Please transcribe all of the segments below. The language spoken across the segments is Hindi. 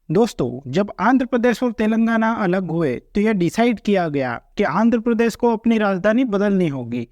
दोस्तों, जब आंध्र प्रदेश और तेलंगाना अलग हुए तो यह डिसाइड किया गया कि आंध्र प्रदेश को अपनी राजधानी बदलनी होगी,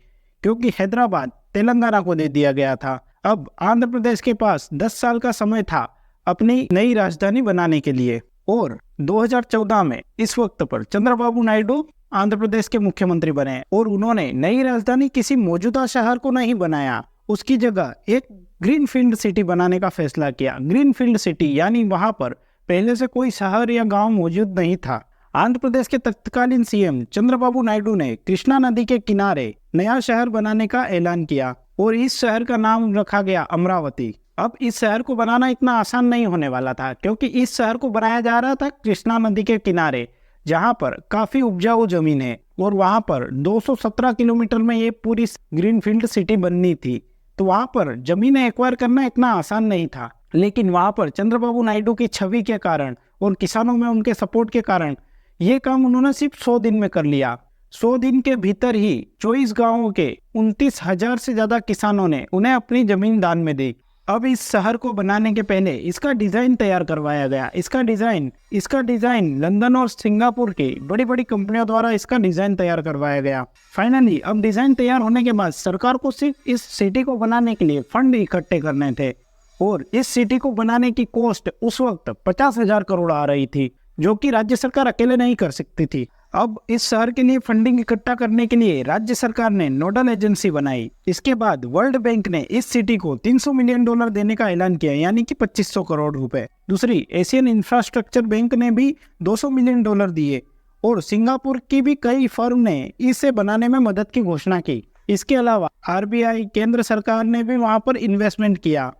क्योंकि हैदराबाद तेलंगाना को दे दिया गया था। अब आंध्र प्रदेश के पास 10 साल का समय था अपनी नई राजधानी बनाने के लिए। और 2014 में इस वक्त पर चंद्रबाबू नायडू आंध्र प्रदेश के मुख्यमंत्री बने और उन्होंने नई राजधानी किसी मौजूदा शहर को नहीं बनाया, उसकी जगह एक ग्रीनफील्ड सिटी बनाने का फैसला किया। ग्रीनफील्ड सिटी यानी वहां पर पहले से कोई शहर या गांव मौजूद नहीं था। आंध्र प्रदेश के तत्कालीन सीएम चंद्रबाबू नायडू ने कृष्णा नदी के किनारे नया शहर बनाने का ऐलान किया और इस शहर का नाम रखा गया अमरावती। अब इस शहर को बनाना इतना आसान नहीं होने वाला था, क्योंकि इस शहर को बनाया जा रहा था कृष्णा नदी के किनारे, जहां पर काफी उपजाऊ जमीन है और वहां पर 217 किलोमीटर में ये पूरी ग्रीनफील्ड सिटी बननी थी। तो वहां पर जमीन एक्वायर करना इतना आसान नहीं था, लेकिन वहां पर चंद्रबाबू नायडू की छवि के कारण और किसानों में उनके सपोर्ट के कारण ये काम उन्होंने सिर्फ 100 दिन में कर लिया। 100 दिन के भीतर ही 24 गांवों के 29,000 से ज्यादा किसानों ने उन्हें अपनी जमीन दान में दी। अब इस शहर को बनाने के पहले इसका डिजाइन तैयार करवाया गया। इसका डिजाइन लंदन और सिंगापुर की बड़ी बड़ी कंपनियों द्वारा इसका डिजाइन तैयार करवाया गया। फाइनली अब डिजाइन तैयार होने के बाद सरकार को सिर्फ इस सिटी को बनाने के लिए फंड इकट्ठे करने थे और इस सिटी को बनाने की कॉस्ट उस वक्त 50,000 करोड़ आ रही थी, जो कि राज्य सरकार अकेले नहीं कर सकती थी। अब इस शहर के लिए फंडिंग इकट्ठा करने के लिए राज्य सरकार ने नोडल एजेंसी बनाई। इसके बाद वर्ल्ड बैंक ने इस सिटी को $300 मिलियन देने का ऐलान किया, यानी कि 2500 करोड़ रुपए। दूसरी एशियन इंफ्रास्ट्रक्चर बैंक ने भी $200 मिलियन दिए और सिंगापुर की भी कई फर्म ने इसे बनाने में मदद की घोषणा की। इसके अलावा आरबीआई, केंद्र सरकार ने भी वहां पर इन्वेस्टमेंट किया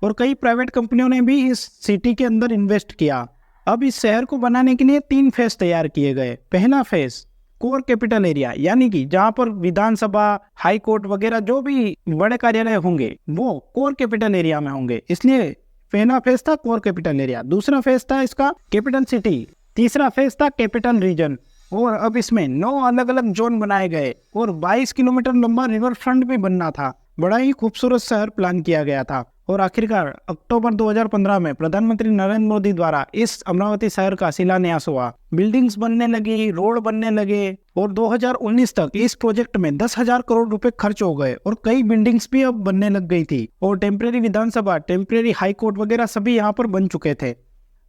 और कई प्राइवेट कंपनियों ने भी इस सिटी के अंदर इन्वेस्ट किया। अब इस शहर को बनाने के लिए 3 फेज तैयार किए गए। पहला फेज कोर कैपिटल एरिया, यानी कि जहां पर विधानसभा, हाई कोर्ट वगैरह जो भी बड़े कार्यालय होंगे वो कोर कैपिटल एरिया में होंगे, इसलिए पहला फेज था कोर कैपिटल एरिया। दूसरा फेज था इसका कैपिटल सिटी। तीसरा फेज था कैपिटल रीजन। और अब इसमें 9 अलग अलग जोन बनाए गए और 22 किलोमीटर लंबा रिवर फ्रंट भी बनना था। बड़ा ही खूबसूरत शहर प्लान किया गया था और आखिरकार अक्टूबर 2015 में प्रधानमंत्री नरेंद्र मोदी द्वारा इस अमरावती शहर का शिलान्यास हुआ। बिल्डिंग्स बनने लगी, रोड बनने लगे और 2019 तक इस प्रोजेक्ट में 10,000 करोड़ रुपए खर्च हो गए और कई बिल्डिंग्स भी अब बनने लग गई थी और टेम्परेरी विधानसभा, टेम्परेरी हाई कोर्ट वगैरह सभी यहाँ पर बन चुके थे।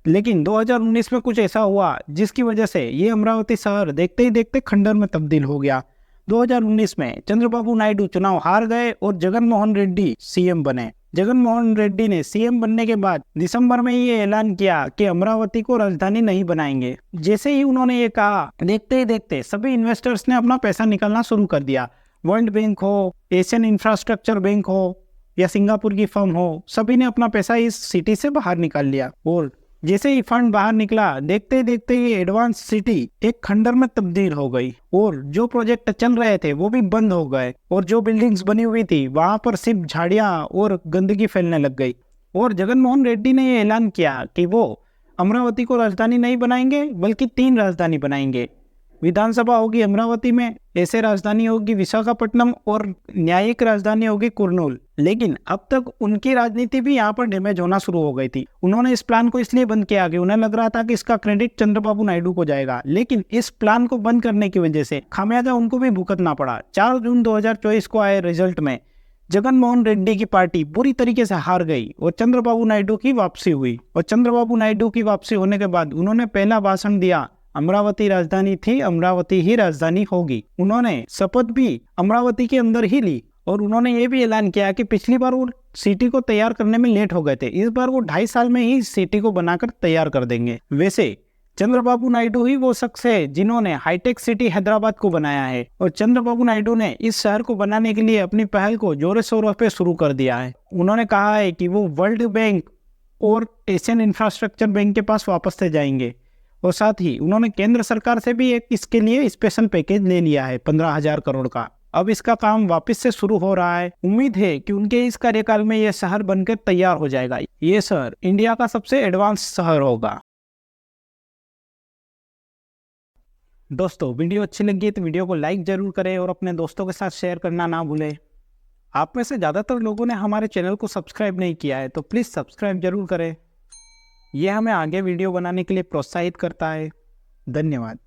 लेकिन 2019 में कुछ ऐसा हुआ जिसकी वजह से ये अमरावती शहर देखते ही देखते खंडर में तब्दील हो गया। 2019 में चंद्रबाबू नायडू चुनाव हार गए और जगन मोहन रेड्डी सीएम बने। जगन मोहन रेड्डी ने सीएम बनने के बाद दिसंबर में ये ऐलान किया कि अमरावती को राजधानी नहीं बनाएंगे। जैसे ही उन्होंने ये कहा, देखते ही देखते सभी इन्वेस्टर्स ने अपना पैसा निकालना शुरू कर दिया। वर्ल्ड बैंक हो, एशियन इंफ्रास्ट्रक्चर बैंक हो या सिंगापुर की फर्म हो, सभी ने अपना पैसा इस सिटी से बाहर निकाल लिया। और जैसे ही फंड बाहर निकला, देखते ही देखते ये एडवांस सिटी एक खंडर में तब्दील हो गई और जो प्रोजेक्ट चल रहे थे वो भी बंद हो गए और जो बिल्डिंग्स बनी हुई थी वहां पर सिर्फ झाड़ियां और गंदगी फैलने लग गई। और जगन मोहन रेड्डी ने ये ऐलान किया कि वो अमरावती को राजधानी नहीं बनाएंगे, बल्कि 3 राजधानी बनाएंगे। विधानसभा होगी अमरावती में, ऐसे राजधानी होगी विशाखापट्टनम और न्यायिक राजधानी होगी कुर्नूल। लेकिन अब तक उनकी राजनीति भी यहाँ पर डैमेज होना शुरू हो गई थी। उन्होंने इस प्लान को इसलिए बंद किया कि उन्हें लग रहा था कि इसका क्रेडिट चंद्रबाबू नायडू को जाएगा, लेकिन इस प्लान को बंद करने की वजह से खामियाजा उनको भी भुगतना पड़ा। 4 जून 2024 को आए रिजल्ट में जगन मोहन रेड्डी की पार्टी बुरी तरीके से हार गई और चंद्रबाबू नायडू की वापसी हुई। और चंद्रबाबू नायडू की वापसी होने के बाद उन्होंने पहला भाषण दिया, अमरावती राजधानी थी, अमरावती ही राजधानी होगी। उन्होंने शपथ भी अमरावती के अंदर ही ली और उन्होंने ये भी ऐलान किया कि पिछली बार वो सिटी को तैयार करने में लेट हो गए थे, इस बार वो 2.5 साल में ही सिटी को बनाकर तैयार कर देंगे। वैसे चंद्रबाबू नायडू ही वो शख्स है जिन्होंने हाईटेक सिटी हैदराबाद को बनाया है और चंद्रबाबू नायडू ने इस शहर को बनाने के लिए अपनी पहल को जोरों शोरों पे शुरू कर दिया है। उन्होंने कहा है कि वो वर्ल्ड बैंक और एशियन इंफ्रास्ट्रक्चर बैंक के पास वापस से जाएंगे और साथ ही उन्होंने केंद्र सरकार से भी एक इसके लिए स्पेशल पैकेज ले लिया है 15,000 करोड़ का। अब इसका काम वापस से शुरू हो रहा है। उम्मीद है कि उनके इस कार्यकाल में यह शहर बनकर तैयार हो जाएगा। ये शहर इंडिया का सबसे एडवांस शहर होगा। दोस्तों, वीडियो अच्छी लगी तो वीडियो को लाइक जरूर करें और अपने दोस्तों के साथ शेयर करना ना भूलें। आप में से ज़्यादातर लोगों ने हमारे चैनल को सब्सक्राइब नहीं किया है तो प्लीज़ सब्सक्राइब जरूर करें। ये हमें आगे वीडियो बनाने के लिए प्रोत्साहित करता है। धन्यवाद।